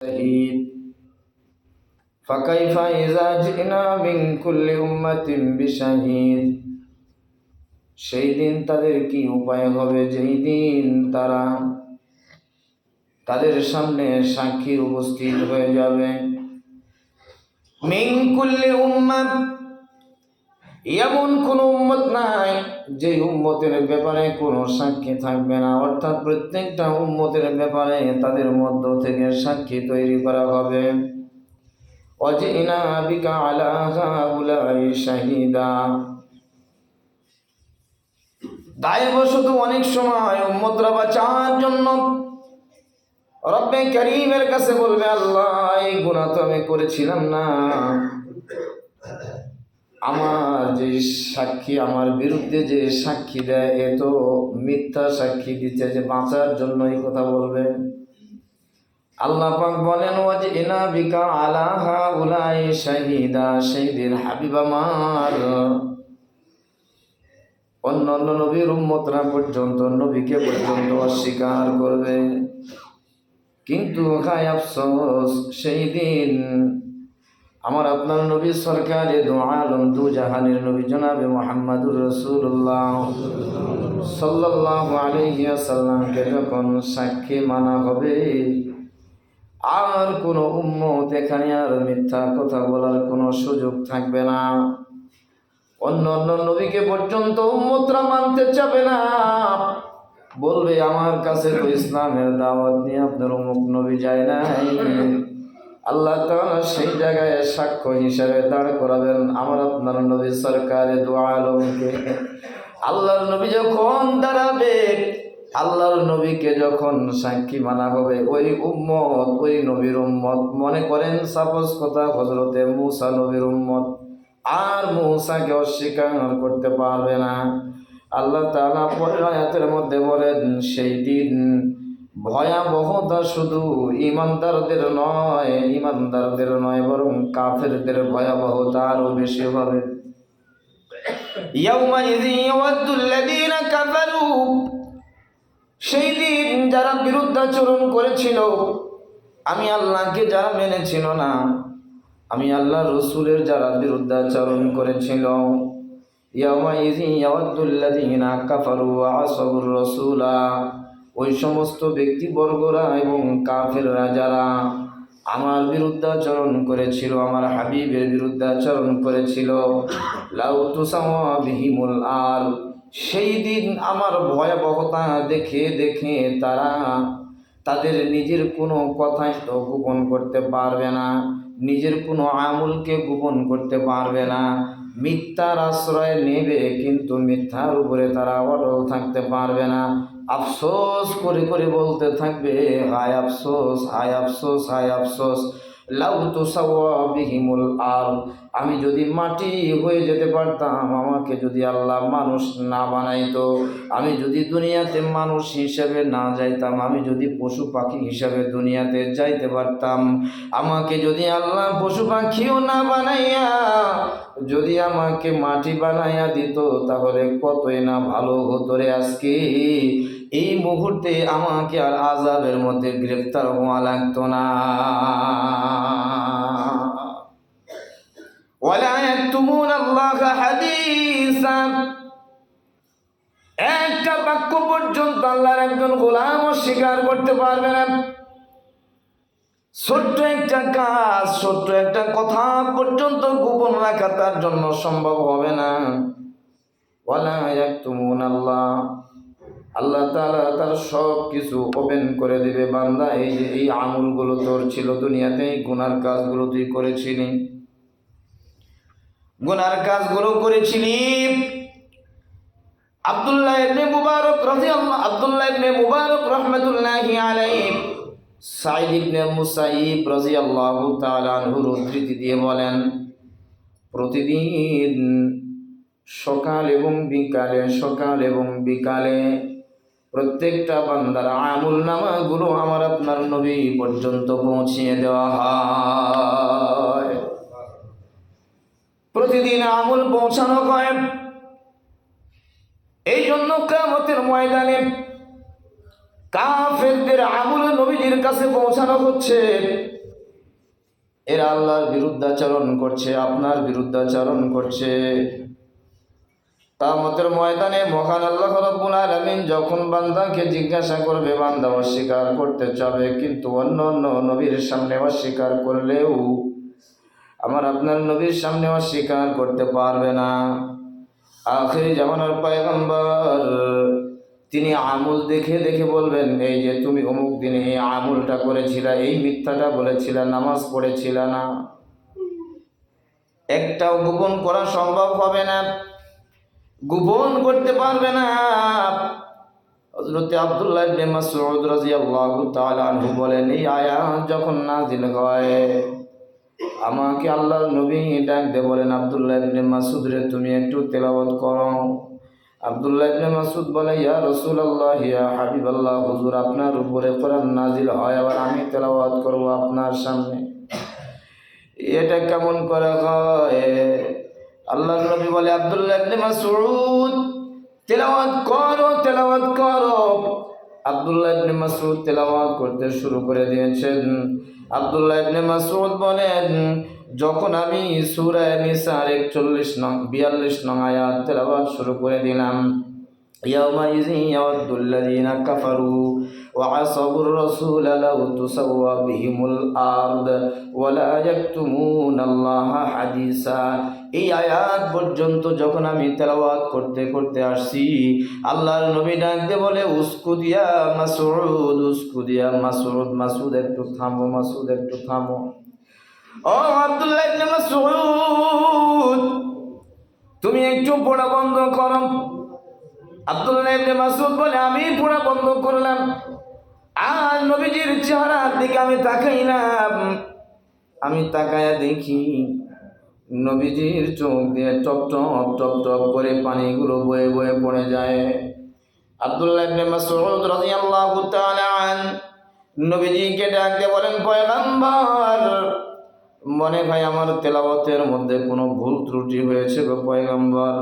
شهيد فكيف إذا جئنا من كل أمة بشهيد সেই দিন তাদের কি উপায় হবে যেই দিন তারা তাদের সামনে সাক্ষী উপস্থিত হয়ে যাবে। মিন কুল্লি উম্মাহ, এমন কোন উম্মত নাই যে উম্মতের ব্যাপারে কোনো সাক্ষী থাকবে না, অর্থাৎ প্রত্যেকটা উম্মতের ব্যাপারে তাদের মধ্য থেকে সাক্ষী তৈরি করা হবে। ওয়াজিনা বিকা আলা হাউলাই শাহিদা, দায়বশত অনেক সময় উম্মতরা বাঁচার জন্য রব্বে কারীমের কাছে বলবে, আল্লাহ এই গুনাহ তো আমি করেছিলাম না, আমার যে সাক্ষী আমার বিরুদ্ধে যে সাক্ষী দেয় এ তো মিথ্যা সাক্ষী দিচ্ছে, যে বাঁচার জন্য এই কথা বলবে। আল্লাহ পাক বলেন, ওয়াজিনা বিকা আলা হাউলাই শাহিদা, সেই দিন হাবিব আমার অন্যান্য নবীর উম্মতরা পর্যন্ত নবীকে পর্যন্ত অস্বীকার করবে। কিন্তু হায় আফসোস, সেই দিন আমার আপনার নবী সরকারে দু আলম দু জাহানের নবী জনাবে মুহাম্মদুর রাসূলুল্লাহ সাল্লাল্লাহু আলাইহি ওয়াসাল্লামকে যখন সাক্ষী মানা হবে, আর কোনো উম্মত এখানে আর মিথ্যা কথা বলার কোনো সুযোগ থাকবে না। অন্য নবীকে পর্যন্ত উম্মতরা মানতে চাবে না, বলবে আমার কাছে তো ইসলামের দাওয়াত নিয়ে আপনার অমুক নবী যায় নাই। আল্লাহ তাআলা সেই জায়গায় সাক্ষ্য হিসেবে দাঁড় করাবেন আমার আপনার নবী সরকারে দু আলমকে। আল্লাহর নবী যখন দাঁড়াবে, আল্লাহর নবীকে যখন সাক্ষী মানা হবে, ওই উম্মত ওই নবীর উম্মত, মনে করেন সাপোজ কথা হযরতে মূসা নবীর উম্মত, আর মূসাকে অস্বীকার করতে পারবে না। আল্লাহ তাআলা পরের আয়াতের মধ্যে বলেন, সেই দিন ভয়াবহতা শুধু ইমানদারদের নয় বরং কাফেরদের ভয়াবহতা আরো বেশি হবে। ইয়াউমাইযি ইয়াওয়াদ্দুল্লাযীনা কাফারু, সেই দিন যারা বিরুদ্ধাচরণ করেছিল, আমি আল্লাহকে যারা মেনেছিল না, আমি আল্লাহ রসুলের যারা বিরুদ্ধাচরণ করেছিল, ইয়াউমাইযি ইয়াওয়াদ্দুল্লাযীনা কাফারু ওয়া আসাবুর রাসূলা, ওই সমস্ত ব্যক্তিবর্গরা এবং কাফেররা যারা আমার বিরুদ্ধাচরণ করেছিল, আমার হাবিবের বিরুদ্ধাচরণ করেছিল, লাউ তুসাওয়া বিহিমুল আর, সেই দিন আমার ভয়াবহতা দেখে দেখে তারা তাদের নিজের কোনো কথাই তো গোপন করতে পারবে না, নিজের কোনো আমলকে গোপন করতে পারবে না। মিথ্যার আশ্রয় নেবে কিন্তু মিথ্যার উপরে তারা অটল থাকতে পারবে না। আফসোস করে করে বলতে থাকবে, হায় আফসোস, হায় আফসোস, হায় আফসোস, লাউ তুসাওয়া বিহিমুল আর, আমি যদি মাটি হয়ে যেতে পারতাম, আমাকে যদি আল্লাহ মানুষ না বানাইতো, আমি যদি দুনিয়াতে মানুষ হিসেবে না যাইতাম, আমি যদি পশু পাখি হিসেবে দুনিয়াতে যাইতে পারতাম, আমাকে যদি আল্লাহ পশু পাখিও না বানাইয়া যদি আমাকে মাটি বানাইয়া দিত, তাহলে কতই না ভালো হতো রে। আজকে এই মুহূর্তে আমাকে আর আযাবের মধ্যে গ্রেফতার হওয়া লাগতো না। ওয়ালা ইয়াকতুমুনা আল্লাহা হাদিসা, একটা বাক্য পর্যন্ত আল্লাহর একজন গোলাম অস্বীকার করতে পারবে না। ছোট্ট একটা কাজ, ছোট্ট একটা কথা পর্যন্ত গোপন রাখা তার জন্য সম্ভব হবে না। ওয়ালা ইয়াকতুমুনা আল্লাহ, আল্লাহ তাআলা তার সব কিছু ওপেন করে দিবে। বান্দা, এই যে এই আমলগুলো তোর ছিল দুনিয়াতে, এই গুনার কাজগুলো তুই করেছিলি, গুনার কাজগুলো করেছিলি। আব্দুল্লাহ ইবনে মুবারক রাদিয়াল্লাহু, আব্দুল্লাহ ইবনে মুবারক রাহমাতুল্লাহি আলাইহি সাঈদ ইবনে মুসাইয়িব রাদিয়াল্লাহু তাআলা আনহুর উদ্ধৃতি দিয়ে বলেন, প্রতিদিন সকাল এবং বিকালে প্রত্যেকটা বান্দার আমল নামাগুলো আমার আপনার নবী পর্যন্ত পৌঁছিয়ে দেওয়া হয়। প্রতিদিন আমল পৌঁছানো হয়। এই জন্য কিয়ামতের ময়দানে কাফেরদের আমল নবীজির কাছে পৌঁছানো হচ্ছে, এরা আল্লাহর বিরুদ্ধাচরণ করছে, আপনার বিরুদ্ধাচরণ করছে। কিয়ামতের ময়দানে মহান আল্লাহ রাব্বুল আলামিন যখন বান্দাকে জিজ্ঞাসা করবে, বান্দা অস্বীকার করতে চাবে, কিন্তু অন্য অন্য নবীর সামনে অস্বীকার করলেও আমার আপনার নবীর সামনে অস্বীকার করতে পারবে না। আখিরি জামানার পয়গম্বর তিনি আমল দেখে দেখে বলবেন, এই যে তুমি অমুক দিনে এই আমলটা করেছিলা, এই মিথ্যাটা বলেছিলা, নামাজ পড়েছিলা না, একটাও গোপন করা সম্ভব হবে না, গোপন করতে পারবে না। হযরত আব্দুল্লাহ ইবনে মাসউদ রাদিয়াল্লাহু তাআলা আনহু বলেন, এই আয়াত যখন নাযিল হয় আমাকে আল্লাহর নবী ডাক দিয়ে বলেন, আব্দুল্লাহ ইবনে মাসউদ রে তুমি একটু তেলাওয়াত করো। আব্দুল্লাহ ইবনে মাসউদ বলে, ইয়া রাসূলুল্লাহ, ইয়া হাবিবাল্লাহ, হুজুর আপনার উপরে কোরআন নাযিল হয় আবার আমি তেলাওয়াত করব আপনার সামনে, এটা কেমন করে হয়? আল্লাহর নবী বলে, আব্দুল্লাহ ইবনে মাসউদ তেলাওয়াত করো, তেলাওয়াত করো। আব্দুল্লাহ ইবনে মাসউদ তেলাওয়াত করতে শুরু করে দিয়েছেন। আব্দুল্লাহ ইবনে মাসউদ বলেন, যখন আমি সূরা নিসার 41 নং 42 নং আয়াত তেলাওয়াত শুরু করে দিলাম, ইয়াউমাইযিন ইয়াওয়াদ্দুল্লাযীনা কাফারু ওয়া আসাবুর রাসূলা লাউ তুসাওয়া বিহিমুল আরদ ওয়া লা ইয়াকতুমুনাল্লাহা হাদিসা। এই আয়াত পর্যন্ত যখন আমি তেলাওয়াত করতে করতে আসছি, আল্লাহর নবী ডাক দিয়ে বলে, উসকুত ইয়া মাসউদ, উসকুত ইয়া মাসউদ, মাসউদ একটু থামো, মাসউদ একটু থামো। ও আব্দুল্লাহ ইবনে মাসউদ, তুমি একটু পড়া বন্ধ করো। আব্দুল্লাহ ইবনে মাসউদ বলে, আমি পড়া বন্ধ করলাম, আর নবীজির চেহারার দিকে আমি তাকাইলাম, আমি তাকায়া দেখি নবীজির চোখ দিয়ে টপ টপ টপ টপ করে পানিগুলো বয়ে বয়ে পড়ে যায়। আব্দুল্লাহ ইবনে মাসউদ রাদিয়াল্লাহু তাআলা আন নবীজিকে ডাক দিয়ে বলেন, পয়গম্বর, মনে হয় আমার তেলাওয়াতের মধ্যে কোনো ভুল ত্রুটি হয়েছে গো পয়গম্বর।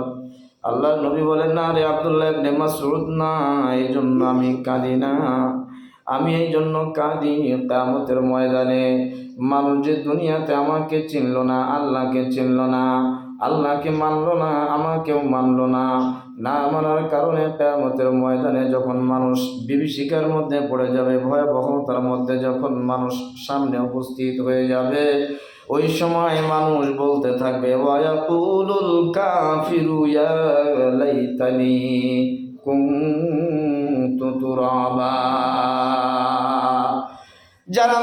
আল্লাহর নবী বলেন, না রে আব্দুল্লাহ ইবনে মাসউদ, না, এই জন্য আমি কাঁদি না, আমি এই জন্য কাঁদি কিয়ামতের ময়দানে মানুষ যে দুনিয়াতে আমাকে চিনল না, আল্লাহকে চিনল না, আল্লাহকে মানল না, আমাকেও মানল না, না মানার কারণে কিয়ামতের ময়দানে যখন মানুষ বিভীষিকার মধ্যে পড়ে যাবে, ভয়াবহতার মধ্যে যখন মানুষ সামনে উপস্থিত হয়ে যাবে, ওই সময় মানুষ বলতে থাকবে, ওয়ায়াকুলুল কাফিরু ইয়া লাইতানি কুনতু তুরাবা। যারা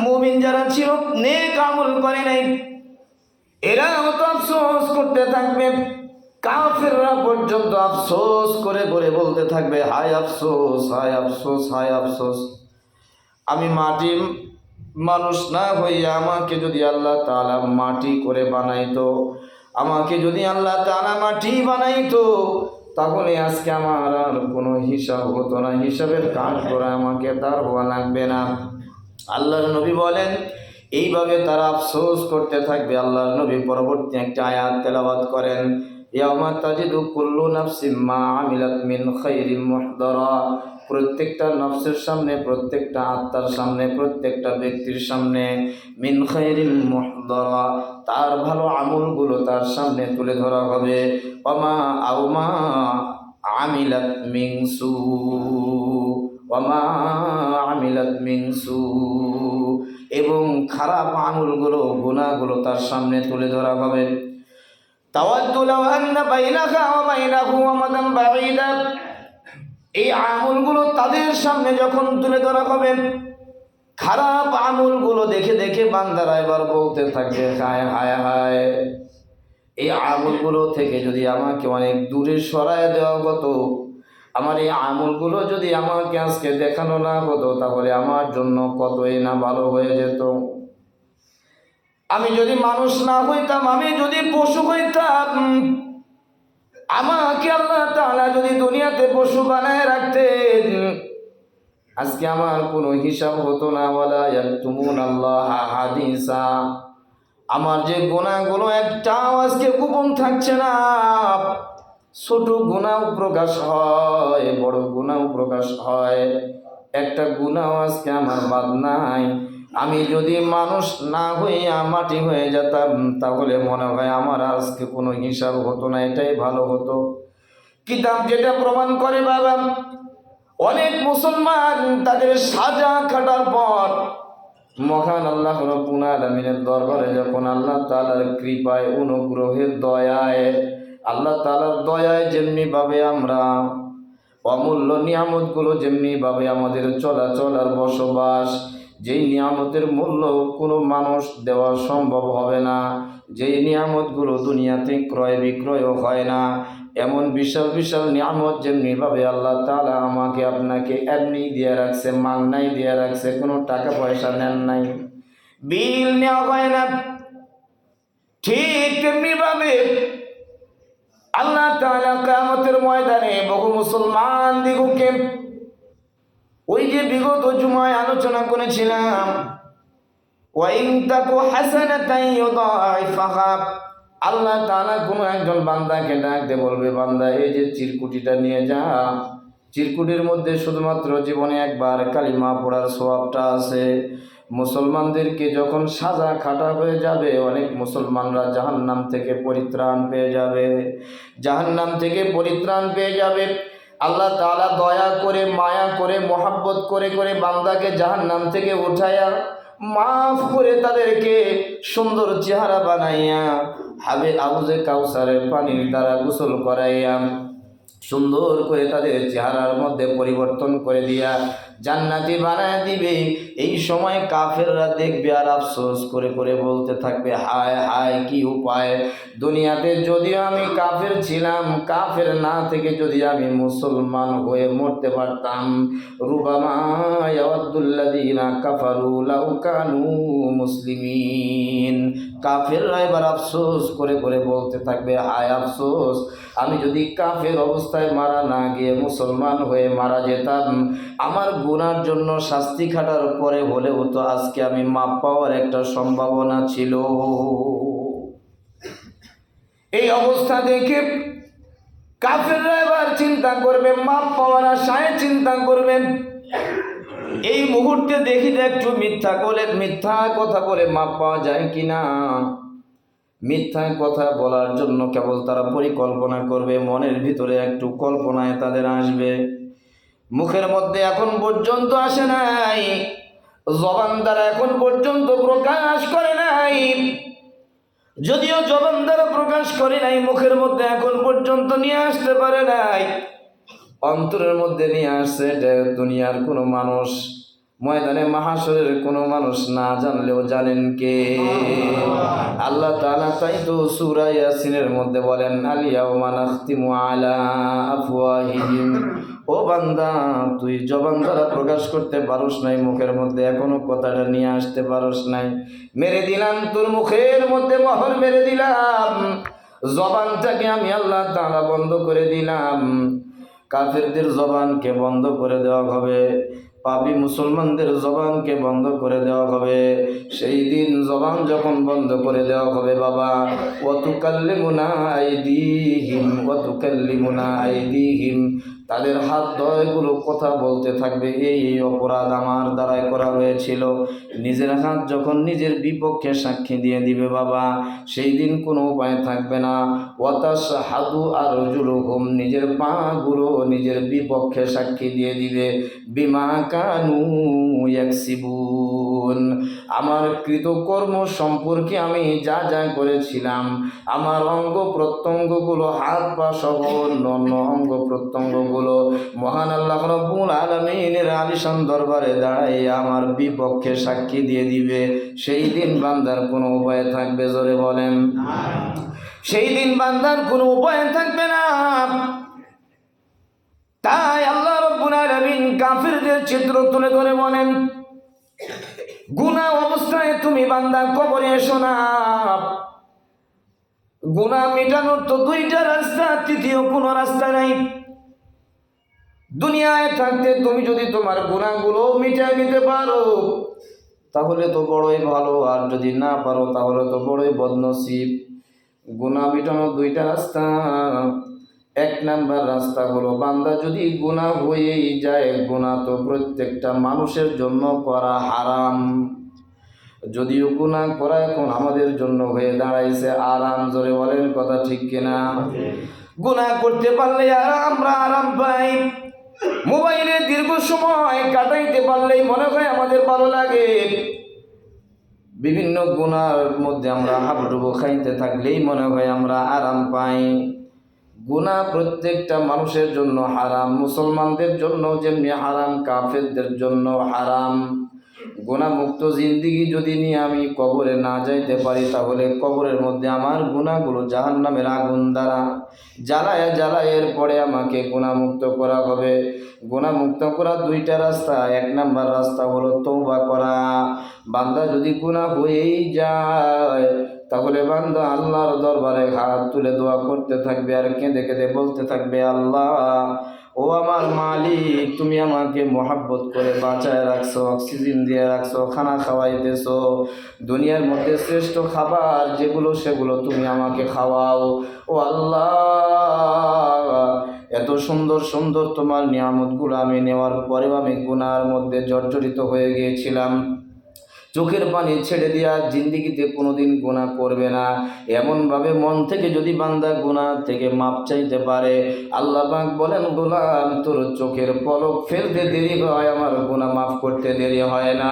মুমিন যারা ছিল, নেক আমল করে নাই, এরা অত আফসোস করতে থাকবে, কাফেররা পর্যন্ত আফসোস করে করে বলতে থাকবে, হায় আফসোস, হায় আফসোস, হায় আফসোস, আমি মাটি মানুষ না হইয়া আমাকে যদি আল্লাহ তাআলা মাটি করে বানাইতো, আমাকে যদি আল্লাহ তাআলা মাটি বানাইতো, তাহলে আজকে আমার আর কোনো হিসাব হতো না, হিসাবের কাজ করে আমাকে তার হওয়া লাগবে না। আল্লাহর নবী বলেন, এইভাবে তারা আফসোস করতে থাকবে। আল্লাহর নবী পরবর্তী একটা আয়াত তেলাওয়াত করেন, ইয়াউমা তাজিদু কুল্লু নাফসিম মা আমিলাত মিন খাইরিন মুহদারা। প্রত্যেকটা নফসের সামনে, প্রত্যেকটা আত্মার সামনে, প্রত্যেকটা ব্যক্তির সামনে মিন খাইরিন মুহদারা, তার ভালো আমলগুলো তার সামনে তুলে ধরা হবে। ওমা আউমা আমিলাত মিন সু, ওমা আমিলাত মিন সু, এবং খারাপ আমলগুলো, গুনাহগুলো তার সামনে তুলে ধরা হবে। তাওয়াদ্দু লাউ আন্না বাইনাকা ওয়া বাইনাহু আমাদান বাঈদা, এই আমলগুলো তাদের সামনে যখন তুলে ধরা হবে, খারাপ আমলগুলো দেখে দেখে বান্দারা এবার বলতে থাকবে, হায় হায় হায়, এই আমলগুলো থেকে যদি আমাকে অনেক দূরে সরায় দেওয়া হতো, আমার এই আমলগুলো যদি আমাকে আজকে দেখানো না হতো, তাহলে আমার জন্য কতই না ভালো হয়ে যেত। আমি যদি মানুষ না হইতাম, আমি যদি পশু হইতাম, আমাকে আল্লাহ তাআলা যদি দুনিয়াতে পশু বানায় রাখতেন, আজকে আমার কোনো হিসাব হতো না। ওয়ালা ইয়াকতুমুনাল্লাহা হাদিসা, আমার যে গুনাহগুলো একটাও আজকে গোপন থাকছে না। ছোট গুনাহ প্রকাশ হয়, বড় গুনাহ প্রকাশ হয়, একটা গুনাহ আজকে আমার বাদ নাই। আমি যদি মানুষ না হইয়া মাটি হয়ে যেতাম তাহলে মনে হয় আমার আজকে কোনো হিসাব হতো না, এটাই ভালো হতো। কিতাব যেটা প্রমাণ করে বাবা, অনেক মুসলমান তাদের সাজা খাটার পর মহান আল্লাহ রাব্বুল আলামিনের দরবারে যখন আল্লাহ তাআলার কৃপায়, অনুগ্রহের দয়ায়, আল্লাহ তাআলার দয়ায় যেমনি ভাবে আমরা অমূল্য নিয়ামতগুলো, যেমনি ভাবে আমাদের চলাচল আর বসবাস, যেই নিয়ামতের মূল্য কোনো মানুষ দেওয়া সম্ভব হবে না, যেই নিয়ামতগুলো দুনিয়াতে ক্রয় বিক্রয়ও হয় না, এমন বিশাল বিশাল নিয়ামত যেমনিভাবে আল্লাহ তাআলা আমাকে আপনাকে এমনি দিয়ে রাখছে, মাংনাই দিয়ে রাখছে, কোনো টাকা পয়সা নেন নাই, বিল নেওয়া হয় না, ঠিক তেমনিভাবে আল্লাহ তাআলা কিয়ামতের ময়দানে বহু মুসলমান দিগকে, ওই যে বিগত জুমায় আলোচনা করেছিলাম, ওয়াইন তাকু হাসানাতান ইউদাইফাহা, আল্লাহ তাআলা কোনো একজন বান্দাকে ডাকতে বলবে, বান্দা এই যে চিরকুটিটা নিয়ে যা, চিরকুটির মধ্যে শুধুমাত্র জীবনে একবার কালিমা পড়ার সওয়াবটা আছে। মুসলমানদেরকে যখন সাজা খাটা হয়ে যাবে, অনেক মুসলমানরা জাহান্নাম থেকে পরিত্রাণ পেয়ে যাবে, জাহান্নাম থেকে পরিত্রাণ পেয়ে যাবে। আল্লাহ তাআলা দয়া করে, মায়া করে, মহাব্বত করে করে বান্দাকে জাহান্নাম থেকে উঠায়া মাফ করে তাদেরকে সুন্দর চেহারা বানাইয়া হাবে আউজে কাউসারের পানির দ্বারা গোসল করাইয়া সুন্দর করে তাদের চেহারার মধ্যে পরিবর্তন করে দিয়া জান্নাতি বানায় দিবে। এই সময় কাফেররা দেখবে আর আফসোস করে করে বলতে থাকবে, হায় হায় কি উপায়, দুনিয়াতে যদিও আমি কাফের ছিলাম, কাফের না থেকে যদি আমি মুসলমান হয়ে মরতে পারতাম, রুবামা ইয়াওয়াদ্দুল্লাযীনা কাফারু লাউ কানু মুসলিমিন। কাফেররা এবার আফসোস করে করে বলতে থাকবে, হায় আফসোস, আমি যদি কাফের অবস্থায় মারা না গিয়ে মুসলমান হয়ে মারা যেতাম, আমার গুনার জন্য শাস্তি খাটার পরে হলেও তো আজকে আমি মাপ পাওয়ার একটা সম্ভাবনা ছিল। এই অবস্থা দেখে কাফেররা এবার চিন্তা করবে, মাপ পাওয়ার আশায় চিন্তা করবেন, এই মুহূর্তে দেখি যে একটু মিথ্যা কথা বলে মাপ পাওয়া যায় কিনা। মিথ্যা কথা বলার জন্য কেবল তারা পরিকল্পনা করবে, মনের ভিতরে একটু কল্পনায় তাদের আসবে, মুখের মধ্যে এখন পর্যন্ত আসে নাই, জবান দ্বারা এখন পর্যন্ত প্রকাশ করে নাই, যদিও জবান দ্বারা প্রকাশ করে নাই, মুখের মধ্যে এখন পর্যন্ত নিয়ে আসতে পারে নাই, অন্তরের মধ্যে নিয়ে আসছে। দুনিয়ার কোনো মানুষ, ময়দানে মাহাশরের কোনো মানুষ না জানলেও জানেন কে? আল্লাহ তাআলা তাই তো সূরা ইয়াসিনের মধ্যে বলেন, আল-ইয়াওমা নাখতিমু আলা আফওয়াহিহিম, ও বান্দা তুই জবান দ্বারা প্রকাশ করতে পারোস নাই, মুখের মধ্যে এখনো কথাটা নিয়ে আসতে পারোস নাই, মেরে দিলাম তোর মুখের মধ্যে মোহর মেরে দিলাম, জবানটাকে আমি আল্লাহ তাআলা বন্ধ করে দিলাম। কাফেরদের জবানকে বন্ধ করে দেওয়া হবে, পাপী মুসলমানদের জবানকে বন্ধ করে দেওয়া হবে। সেই দিন জবান যখন বন্ধ করে দেওয়া হবে বাবা, ওয়াতুকাল্লিমুনা আইদিহিম, তাদের হাত দয়গুলো কথা বলতে থাকবে, এই অপরাধ আমার দ্বারাই করা হয়েছিল। নিজের হাত যখন নিজের বিপক্ষে সাক্ষী দিয়ে দিবে বাবা, সেই দিন কোনো উপায় থাকবে না। ওয়াতাশহাদু আরজুলুহুম, নিজের পাগুলো নিজের বিপক্ষে সাক্ষী দিয়ে দিবে, বিমা কানু ইয়াকসিবুন, আমার কৃতকর্ম সম্পর্কে আমি যা যা করেছিলাম, আমার অঙ্গ প্রত্যঙ্গগুলো, হাত পা সহ অন্য অঙ্গ প্রত্যঙ্গগুলো মহান আল্লাহ রাব্বুল আলামিনের আলিশান দরবারে দাঁড়াই আমার বিপক্ষে সাক্ষী দিয়ে দিবে। সেই দিন বান্দার কোনো উপায় থাকবে? জোরে বলেন। সেই দিন বান্দার কোনো উপায় থাকবে না। তাই আল্লাহ রাব্বুল আলামিন কাফিরদের চিত্র তুলে ধরে বলেন, গুনাহ অবস্থায় তুমি বান্দা কবরে এসো না। গুনাহ মেটানোর তো দুইটা রাস্তা, তৃতীয় কোনো রাস্তা নাই। দুনিয়ায় থাকতে তুমি যদি তোমার গুনাহগুলো মিটাই নিতে পারো তাহলে তো বড়ই ভালো, আর যদি না পারো তাহলে তো বড়ই বদনসিব। গুনাহ মিটানোর দুইটা রাস্তা, এক নাম্বার রাস্তা হলো, বান্দা যদি গুনাহ হয়েই যায়, গুনাহ তো প্রত্যেকটা মানুষের জন্য করা হারাম। যদিও গুনাহ করা এখন আমাদের জন্য হয়ে দাঁড়াইছে আরাম। জোরে বলেন কথা ঠিক কিনা? গুনাহ করতে পারলে আমরা আরাম পাই। মোবাইলে দীর্ঘ সময় কাটাইতে পারলেই মনে হয় আমাদের ভালো লাগে। বিভিন্ন গুনার মধ্যে আমরা হাবুডুবু খাইতে থাকলেই মনে হয় আমরা আরাম পাই। গুনাহ প্রত্যেকটা মানুষের জন্য হারাম, মুসলমানদের জন্য যেমনি হারাম, কাফেরদের জন্য হারাম। গুনাহমুক্ত জিন্দেগি যদি নিয়ে আমি কবরে না যাইতে পারি, তাহলে কবরের মধ্যে আমার গুনাহগুলো জাহান্নামের আগুন দ্বারা জ্বালায়া জ্বালায় এরপরে আমাকে গুনাহমুক্ত করা হবে। গুনাহমুক্ত করার দুইটা রাস্তা। এক নাম্বার রাস্তা হলো তওবা করা। বান্দা যদি গুনাহ হয়েই যায়, তাহলে বান্দা আল্লাহর দরবারে হাত তুলে দোয়া করতে থাকবে আর কেঁদে কেঁদে বলতে থাকবে, আল্লাহ ও আমার মালিক, তুমি আমাকে মোহাব্বত করে বাঁচায় রাখছো, অক্সিজেন দিয়ে রাখছো, খানা খাওয়াইতেছো, দুনিয়ার মধ্যে শ্রেষ্ঠ খাবার যেগুলো সেগুলো তুমি আমাকে খাওয়াও। ও আল্লাহ, এত সুন্দর সুন্দর তোমার নিয়ামতগুলো আমি নেওয়ার পরেও আমি গুনাহর মধ্যে জর্জরিত হয়ে গিয়েছিলাম। চোখের পানি ছেড়ে দিয়া জিন্দিগিতে কোনোদিন গুনাহ করবে না, এমনভাবে মন থেকে যদি বান্দা গুনাহ থেকে মাপ চাইতে পারে, আল্লাহ পাক বলেন, গোলাম তোর চোখের পলক ফেলতে দেরি হয়, আমার গুনাহ মাফ করতে দেরি হয় না।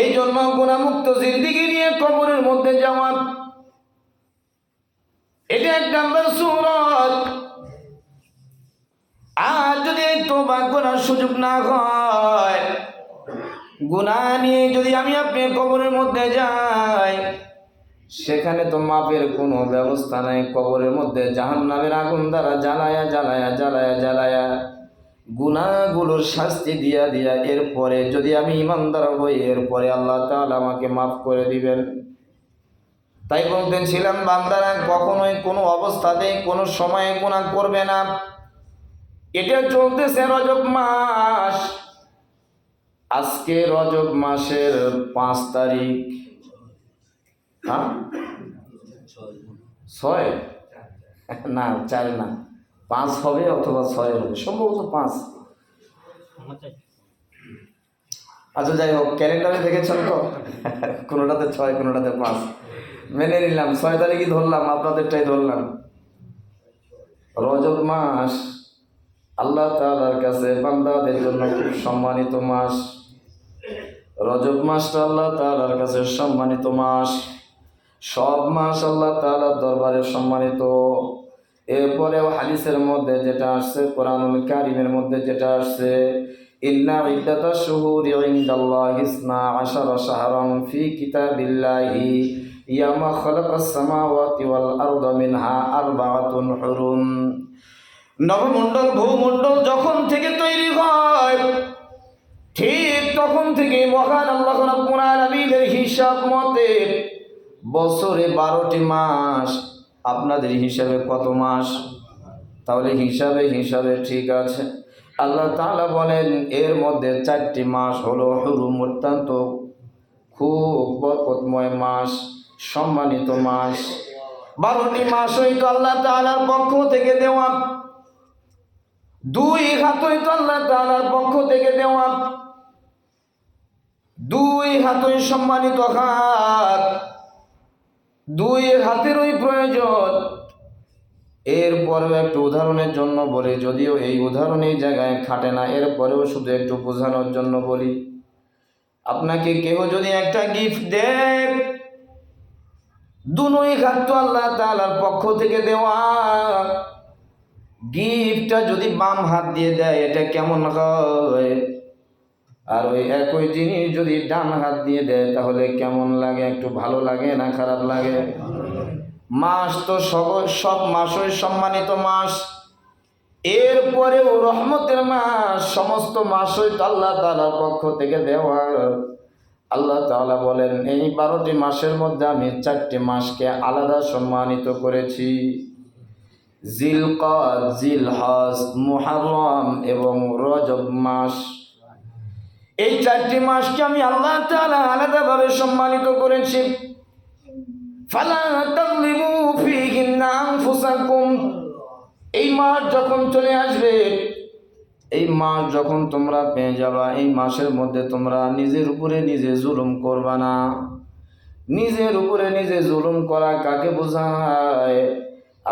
এই জন্য গুনাহমুক্ত জিন্দিগি নিয়ে কবরের মধ্যে যাওয়া, এটা এক নাম্বার সূরত। আর যদি তওবা করার সুযোগ না হয়, গুনাহ নিয়ে যদি আমি আপনি কবরের মধ্যে যাই, সেখানে তো মাপের কোনো ব্যবস্থা নাই। কবরের মধ্যে জাহান্নামের আগুন দ্বারা জ্বালায়া জ্বালায়া জ্বালায়া জ্বালায়া গুনাহগুলোর শাস্তি দিয়া দিয়া এরপরে যদি আমি ইমানদার হই, এরপরে আল্লাহ তাআলা আমাকে মাফ করে দিবেন। তাই বলতেছিলাম, বান্দারা কখনোই কোনো অবস্থাতেই কোনো সময়ে গুনাহ করবে না। এটা চলতেছে রজব মাস। আজকে রজব মাসের 5 তারিখ, হ্যাঁ 6 না 4 না 5 হবে অথবা 6 হবে, সম্ভবত 5। আচ্ছা যাই হোক, ক্যালেন্ডারে দেখেছেন তো, কোনোটাতে 6 কোনোটাতে 5, মেনে নিলাম 6 তারিখই ধরলাম, আপনাদেরটাই ধরলাম। রজব মাস আল্লাহ তাআলার কাছে বান্দাদের জন্য খুব সম্মানিত মাস। রজব মাসটা আল্লাহ তাআলার কাছে সম্মানিত মাস। সব মাস আল্লাহ তাআলার দরবারে সম্মানিত। এরপরেও হাদিসের মধ্যে যেটা আসছে, কোরআনুল কারীমের মধ্যে যেটা আসছে, ইন্না ইদ্দাতাশ শুহুরি ইনদাল্লাহি 12 শাহরান ফি কিতাবিল্লাহি ইয়ামা খালাকাস সামাওয়াতি ওয়াল আরদা মিনহা আরবাআতুন হুরুম। নবমণ্ডল ভূমণ্ডল যখন থেকে তৈরি হয়, ঠিক তখন থেকে মহান আল্লাহ রাব্বুল আলামিনের হিসাব মতে বছরে 12টি মাস। আপনাদের হিসাবে কত মাস? তাহলে হিসাবে ঠিক আছে। আল্লাহ তাআলা বলেন এর মধ্যে 4টি মাস হলো হুরুম, অত্যন্ত খুব বরকতময় মাস, সম্মানিত মাস। 12টি মাস হইতো আল্লাহ তাআলার পক্ষ থেকে দেওয়া, 2 হাত হইতো আল্লাহ তাআলার পক্ষ থেকে দেওয়া, 2 হাতই সম্মানিত হাত, 2 হাতেরই প্রয়োজন। এরপরেও একটু উদাহরণের জন্য বলি, যদিও এই উদাহরণ এই জায়গায় খাটে না, এরপরেও শুধু একটু বোঝানোর জন্য বলি। আপনাকে কেউ যদি একটা গিফট দেয়, 2 হাত তো আল্লাহ তাআলার পক্ষ থেকে দেওয়া, গিফটটা যদি বাম হাত দিয়ে দেয় এটা কেমন হয়? আর ওই একই জিনিস যদি ডান হাত দিয়ে দেয় তাহলে কেমন লাগে? একটু ভালো লাগে না খারাপ লাগে? মাস তো সব মাসই সম্মানিত মাস। এরপরেও রহমতের মাস, সমস্ত মাসই তো আল্লাহ তাআলার পক্ষ থেকে দেওয়া। আল্লাহ তাআলা বলেন এই 12টি মাসের মধ্যে আমি 4টি মাসকে আলাদা সম্মানিত করেছি, জিলকাদ, জিলহজ, মুহররম এবং রজব মাস। এই 4টি মাসকে আমি আল্লাহ তাআলা আলাদাভাবে সম্মানিত করেছি। ফালা তাযলিমু ফীহিন্না আনফুসাকুম। এই মাস যখন চলে আসবে, এই মাস যখন তোমরা পেয়ে যাবা, এই মাসের মধ্যে তোমরা নিজের উপরে নিজে জুলুম করবা না। নিজের উপরে নিজে জুলুম করা কাকে বোঝায়?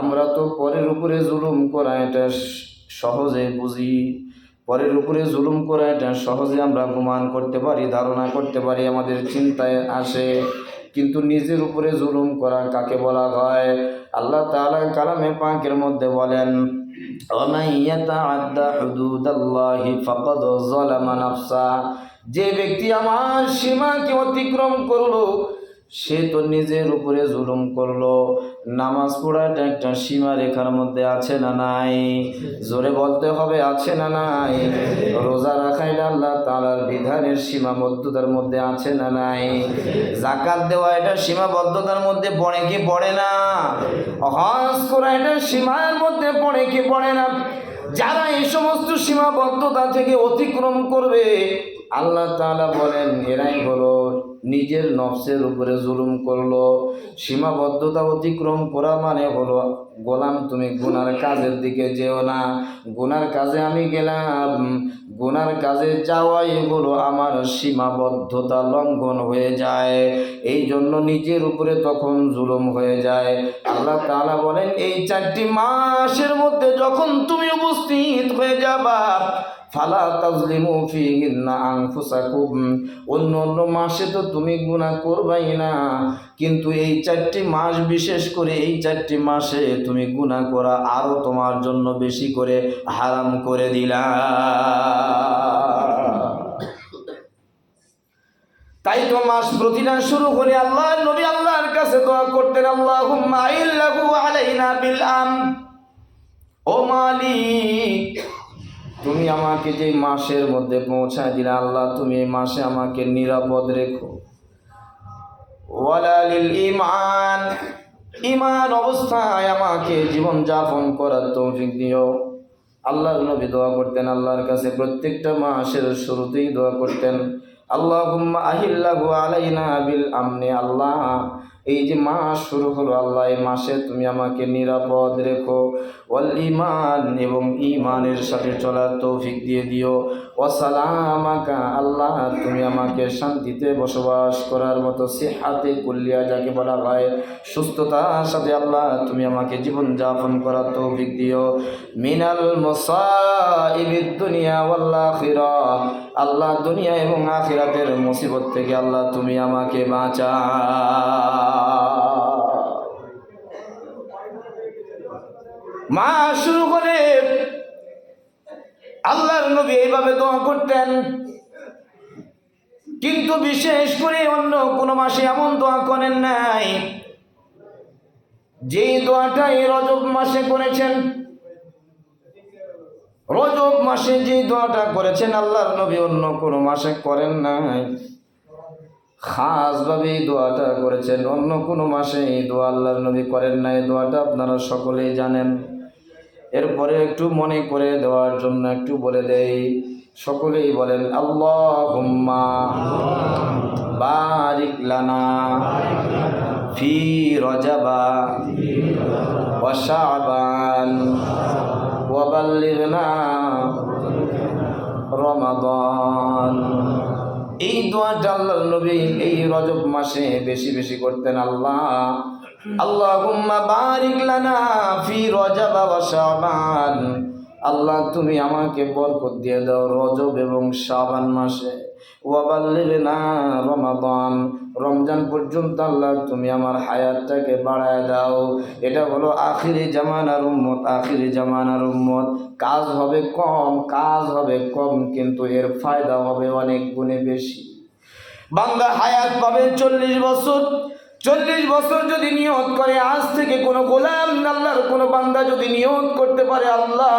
আমরা তো পরের উপরে জুলুম করা এটা সহজে বুঝি। পরের উপরে জুলুম করা এটা সহজে আমরা গুমান করতে পারি, ধারণা করতে পারি, আমাদের চিন্তায় আসে। কিন্তু নিজের উপরে জুলুম করা কাকে বলা হয়? আল্লাহ তাআলা কালামে পাকের মধ্যে বলেন, ওয়ামান ইয়াতাআদ্দা হুদুদাল্লাহি ফাকাদ যালামা নাফসা। যে ব্যক্তি আমার সীমাকে অতিক্রম করলো সে তো নিজের উপরে জুলুম করলো। নামাজ পড়াটা একটা সীমা রেখার মধ্যে আছে না নাই? জোরে বলতে হবে, আছে না নাই? রোজা রাখা এটা আল্লাহ তাআলার বিধানের সীমাবদ্ধতার মধ্যে আছে না নাই? যাকাত দেওয়া এটা সীমাবদ্ধতার মধ্যে পড়ে কি পড়ে না? হজ করা এটা সীমার মধ্যে পড়ে কি পড়ে না? যারা এই সমস্ত সীমাবদ্ধতা থেকে অতিক্রম করবে, আল্লাহ তাআলা বলেন এরাই হলো নিজের নফসের উপরে জুলুম করলো। সীমাবদ্ধতা অতিক্রম করা মানে হলো, গোলাম তুমি গুনার কাজের দিকে যেও না। গুনার কাজে আমি গেলাম, গুনার কাজে যাওয়াই হলো আমার সীমাবদ্ধতা লঙ্ঘন হয়ে যায়। এই জন্য নিজের উপরে তখন জুলুম হয়ে যায়। আল্লাহ তাআলা বলেন এই 4টি মাসের মধ্যে যখন তুমি উপস্থিত হয়ে যাবা, ফালা তাযলিমু ফীহিন্না আনফুসাকুম। অন্য মাসে তো তুমি গুনাহ করবাই না, কিন্তু এই 4টি মাস, বিশেষ করে এই 4টি মাসে তুমি গুনাহ করা আরো তোমার জন্য বেশি করে হারাম করে দিলা। তাই তো মাস প্রতিটা শুরু করে আল্লাহর নবী আল্লাহর কাছে দোয়া করতেন, আল্লাহুম্মা আইল্লাহু আলাইনা বিল আম। ও মালিক, তুমি আমাকে যে মাসের মধ্যে পৌঁছায় দিলে, আল্লাহ তুমি এই মাসে আমাকে নিরাপদ রেখো। ওয়ালা লিল ঈমান, ঈমান অবস্থায় আমাকে জীবন যাপন করার তৌফিক দিও। আল্লাহর নবী দোয়া করতেন আল্লাহর কাছে, প্রত্যেকটা মাসের শুরুতেই দোয়া করতেন, আল্লাহুম্মা আহিল্লাহু আলাইনা বিল আমনি। আল্লাহ এই যে মাস শুরু হলো, আল্লাহ এই মাসে তুমি আমাকে নিরাপদ রেখো। ওয়াল ঈমান, এবং ঈমানের সাথে চলার তৌফিক দিয়ে দিও। ওয়া সালামাকা, আল্লাহ তুমি আমাকে শান্তিতে বসবাস করার মতো সিহাতে কুল্লিয়া যাকে বলা হয়, সুস্থতার সাথে আল্লাহ তুমি আমাকে জীবন যাপন করার তৌফিক দিও। মিনাল মুসাইবিদ দুনিয়া ওয়াল আখিরাহ, আল্লাহ দুনিয়া এবং আখিরাতের মুসিবত থেকে আল্লাহ তুমি আমাকে বাঁচাও। মাস শুরু করে আল্লাহর নবী এইভাবে দোয়া করতেন। কিন্তু বিশেষ করে অন্য কোনো মাসে এমন দোয়া করেন নাই। যে দোয়াটা এই রজব মাসে করেছেন, রজব মাসে যে দোয়াটা করেছেন আল্লাহর নবী অন্য কোনো মাসে করেন নাই। খাসভাবে এই দোয়াটা করেছেন, অন্য কোনো মাসে এই দোয়া আল্লাহর নবী করেন নাই। দোয়াটা আপনারা সকলেই জানেন। এরপরে একটু মনে করে দেওয়ার জন্য একটু বলে দেই, সকলেই বলেন, আল্লাহুম্মা বারিক লানা ফি রজবা ওয়া শাবান ওয়া বাল্লিগনা রমাদান। এই দোয়াটা আল্লাহর নবী এই রজব মাসে বেশি বেশি করতেন। আল্লাহুম্মা বারিক লানা ফি রজব ওয়া শাবান। আল্লাহ তুমি আমাকে বরকত দিয়ে দাও রজব এবং শাবান মাসে। ওয়া বাল্লিগনা রমাদান, রমজান পর্যন্ত আল্লাহ তুমি আমার হায়াতটাকে বাড়ায় দাও। এটা হলো আখিরি জামানার উম্মত, আখিরি জামানার উম্মত। কাজ হবে কম, কিন্তু এর ফায়দা হবে অনেক গুণে বেশি। বান্দা হায়াত পাবে 40 বছর। 40 বছর যদি নিয়ত করে, আজ থেকে কোনো গোলাম আল্লাহর কোনো বান্দা যদি নিয়ত করতে পারে, আল্লাহ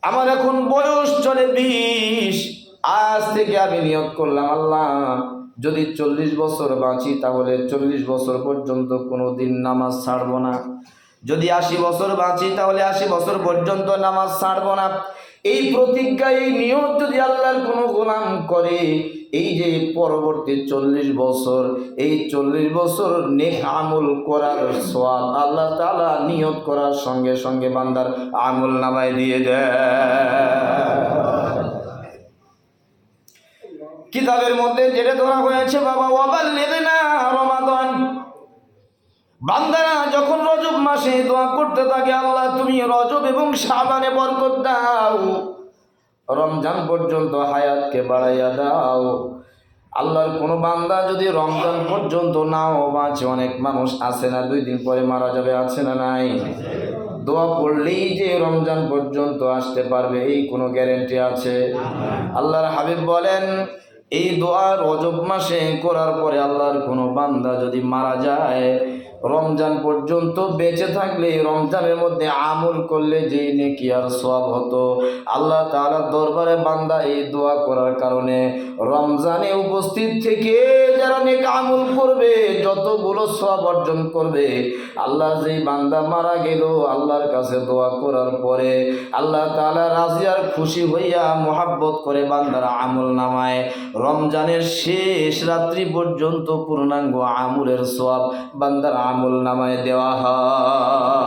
আমার এখন বয়স চলে 20, আজ থেকে আমি নিয়ত করলাম আল্লাহ যদি 40 বছর বাঁচি তাহলে 40 বছর পর্যন্ত কোনো দিন নামাজ ছাড়বো না। যদি 80 বছর বাঁচি তাহলে 80 বছর পর্যন্ত নামাজ ছাড়বো না। এই প্রতিজ্ঞা, এই নিয়ত যদি আল্লাহর কোনো গোলাম করে, এই যে পরবর্তী 40 বছর, এই 40 বছর নেক আমল করার সওয়াব আল্লাহ তাআলা নিয়ত করার সঙ্গে সঙ্গে বান্দার আমল নামায় দিয়ে দেয়। কিতাবের মধ্যে যেটা ধরা হয়েছে বাবা, ওয়াবাল্লিগনা রমাদান, বান্দারা যখন রজব মাসে দোয়া করতে থাকে, আল্লাহ তুমি রজব এবং শাবানে বরকত দাও, রমজান পর্যন্ত হায়াতকে বাড়াইয়া দাও। আল্লাহর কোনো বান্দা যদি রমজান পর্যন্ত নাও বাঁচে, অনেক মানুষ আছে না 2 দিন পরে মারা যাবে, আছে না নাই? দোয়া পড়লেই যে রমজান পর্যন্ত আসতে পারবে এই কোনো গ্যারেন্টি আছে? আল্লাহর হাবিব বলেন, এই দোয়া রজব মাসে করার পরে আল্লাহর কোনো বান্দা যদি মারা যায়, রমজান পর্যন্ত বেঁচে থাকলে, রমজানের মধ্যে আমল করলে যে নেকি আর সওয়াব হতো, আল্লাহ তাআলার দরবারে বান্দা এই দোয়া করার কারণে রমজানে উপস্থিত থেকে যারা নেক আমল করবে, যতগুলো সওয়াব অর্জন করবে, আল্লাহ যেই বান্দা মারা গেল আল্লাহর কাছে দোয়া করার পরে আল্লাহ তাআলা রাজি আর খুশি হইয়া মোহাব্বত করে বান্দার আমল নামায় রমজানের শেষ রাত্রি পর্যন্ত পূর্ণাঙ্গ আমলের সওয়াব বান্দার আমল নামায় দেওয়া হয়।